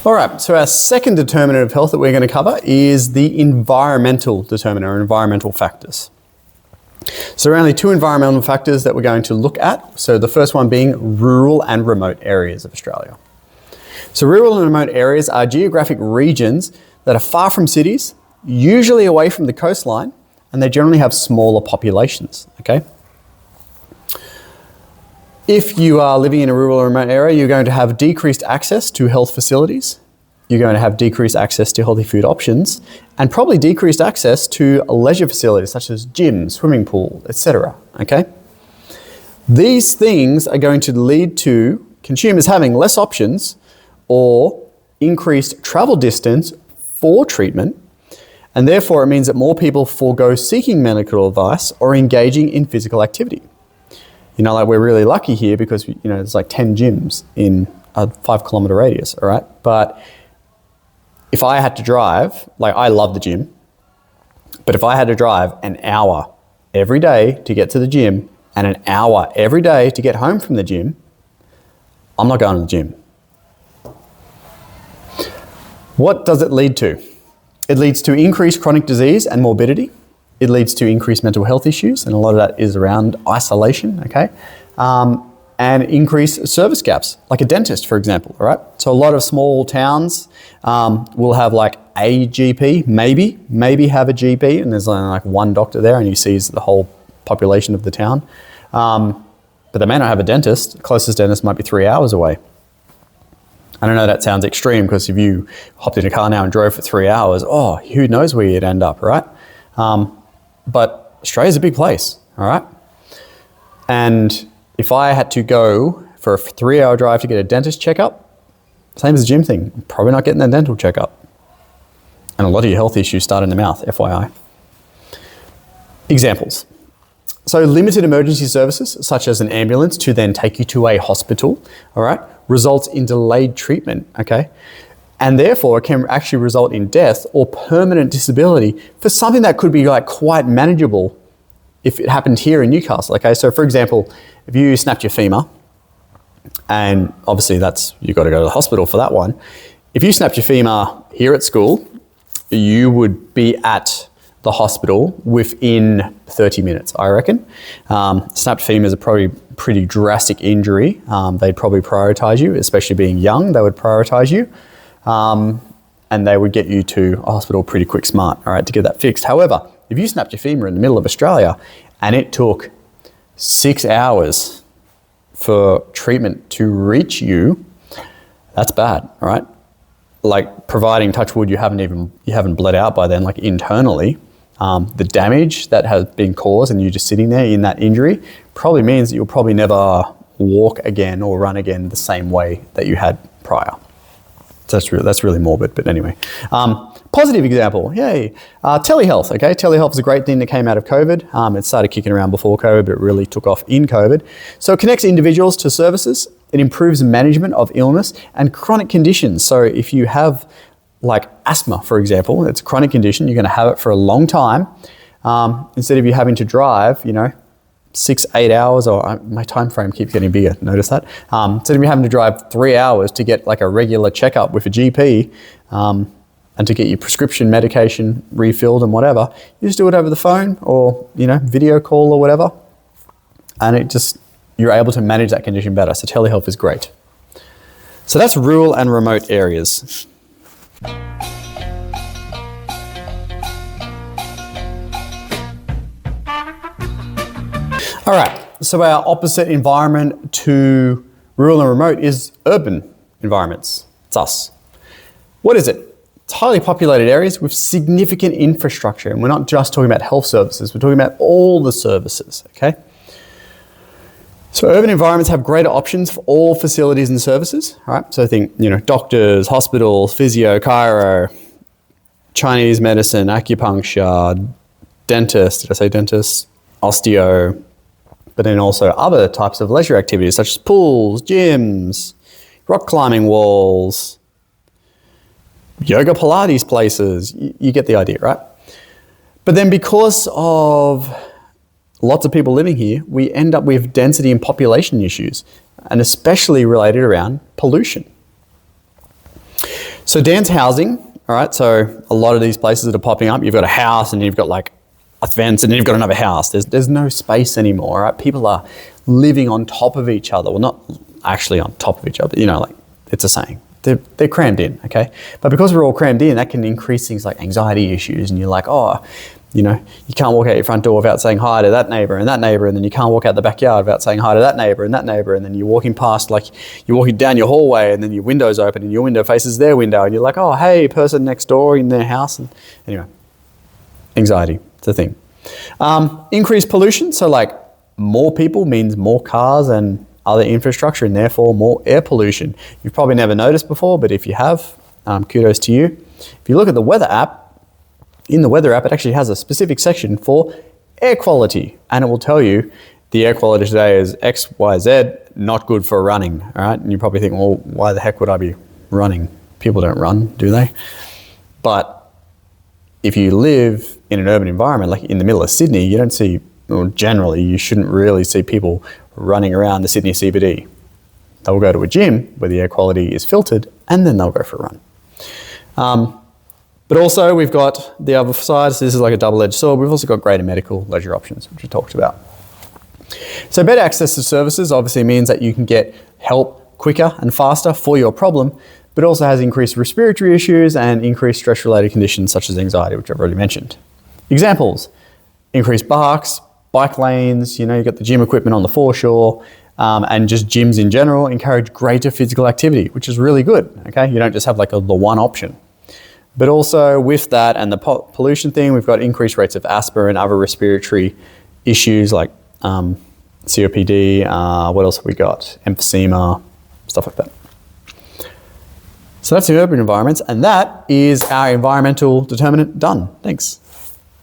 All right, so our second determinant of health that we're going to cover is the environmental determinant or environmental factors. So there are only two environmental factors that we're going to look at. So the first one being rural and remote areas of Australia. So rural and remote areas are geographic regions that are far from cities, usually away from the coastline, and they generally have smaller populations, okay? If you are living in a rural or remote area, you're going to have decreased access to health facilities. You're going to have decreased access to healthy food options and probably decreased access to leisure facilities such as gyms, swimming pool, etc. Okay? These things are going to lead to consumers having less options or increased travel distance for treatment, and therefore it means that more people forego seeking medical advice or engaging in physical activity. You know, like we're really lucky here because, you know, there's like 10 gyms in a 5-kilometer radius, all right? But if I had to drive, like I love the gym, but if I had to drive an hour every day to get to the gym and an hour every day to get home from the gym, I'm not going to the gym. What does it lead to? It leads to increased chronic disease and morbidity. It leads to increased mental health issues, and a lot of that is around isolation, okay? And increased service gaps, like a dentist, for example, all right? So a lot of small towns will have like a GP, maybe have a GP, and there's only like one doctor there and he sees the whole population of the town. But they may not have a dentist. The closest dentist might be 3 hours away. I don't know, that sounds extreme because if you hopped in a car now and drove for 3 hours, oh, who knows where you'd end up, right? But Australia's a big place, all right? And if I had to go for a 3-hour drive to get a dentist checkup, same as the gym thing, I'm probably not getting that dental checkup. And a lot of your health issues start in the mouth, FYI. Examples. So limited emergency services, such as an ambulance to then take you to a hospital, all right, results in delayed treatment, okay? And therefore it can actually result in death or permanent disability for something that could be like quite manageable if it happened here in Newcastle, okay? So for example, if you snapped your femur, and obviously you've got to go to the hospital for that one. If you snapped your femur here at school, you would be at the hospital within 30 minutes, I reckon. Snapped femurs are probably pretty drastic injury. They'd probably prioritize you, especially being young, they would prioritize you. And they would get you to a hospital pretty quick smart, all right, to get that fixed. However, if you snapped your femur in the middle of Australia and it took 6 hours for treatment to reach you, that's bad, all right? Like providing, touch wood, you haven't bled out by then, like internally. The damage that has been caused and you just sitting there in that injury probably means that you'll probably never walk again or run again the same way that you had prior. So that's really morbid, but anyway. Positive example, yay. Telehealth, okay? Telehealth is a great thing that came out of COVID. It started kicking around before COVID, but it really took off in COVID. So it connects individuals to services. It improves management of illness and chronic conditions. So if you have like asthma, for example, it's a chronic condition, you're gonna have it for a long time. Instead of you having to drive, 6-8 hours, or my time frame keeps getting bigger, notice that. Instead of you having to drive 3 hours to get like a regular checkup with a GP and to get your prescription medication refilled and whatever, you just do it over the phone or, video call or whatever. And you're able to manage that condition better. So telehealth is great. So that's rural and remote areas. All right, so our opposite environment to rural and remote is urban environments. It's us. What is it? It's highly populated areas with significant infrastructure. And we're not just talking about health services, we're talking about all the services, okay? So urban environments have greater options for all facilities and services, all right? So think, doctors, hospitals, physio, chiro, Chinese medicine, acupuncture, dentist, did I say dentist? Osteo, but then also other types of leisure activities such as pools, gyms, rock climbing walls, yoga Pilates places. You get the idea, right? But then because of lots of people living here, we end up with density and population issues, and especially related around pollution. So Dan's housing, all right, so a lot of these places that are popping up, you've got a house and you've got like a fence and then you've got another house. There's no space anymore, right? People are living on top of each other. Well, not actually on top of each other, you know, like it's a saying. They're crammed in, okay? But because we're all crammed in, that can increase things like anxiety issues, and you're like, oh, you know, you can't walk out your front door without saying hi to that neighbor, and then you can't walk out the backyard without saying hi to that neighbor, and then you're walking past, like, you're walking down your hallway, and then your window's open, and your window faces their window, and you're like, oh, hey, person next door in their house, and anyway, anxiety, it's a thing. Increased pollution, so like more people means more cars and other infrastructure, and therefore more air pollution. You've probably never noticed before, but if you have, kudos to you. If you look at the weather app, in the weather app, it actually has a specific section for air quality, and it will tell you the air quality today is X, Y, Z, not good for running, all right? And you probably think, well, why the heck would I be running? People don't run, do they? But if you live in an urban environment, like in the middle of Sydney, you don't see, well, generally, you shouldn't really see people running around the Sydney CBD. They'll go to a gym where the air quality is filtered, and then they'll go for a run. But also we've got the other side, so this is like a double-edged sword. We've also got greater medical leisure options, which we talked about. So better access to services obviously means that you can get help quicker and faster for your problem, but also has increased respiratory issues and increased stress-related conditions such as anxiety, which I've already mentioned. Examples: increased barks, bike lanes, you know, you've got the gym equipment on the foreshore, and just gyms in general encourage greater physical activity, which is really good, okay? You don't just have like the one option. But also with that and the pollution thing, we've got increased rates of asthma and other respiratory issues like COPD, what else have we got? Emphysema, stuff like that. So that's the urban environments, and that is our environmental determinant done. Thanks.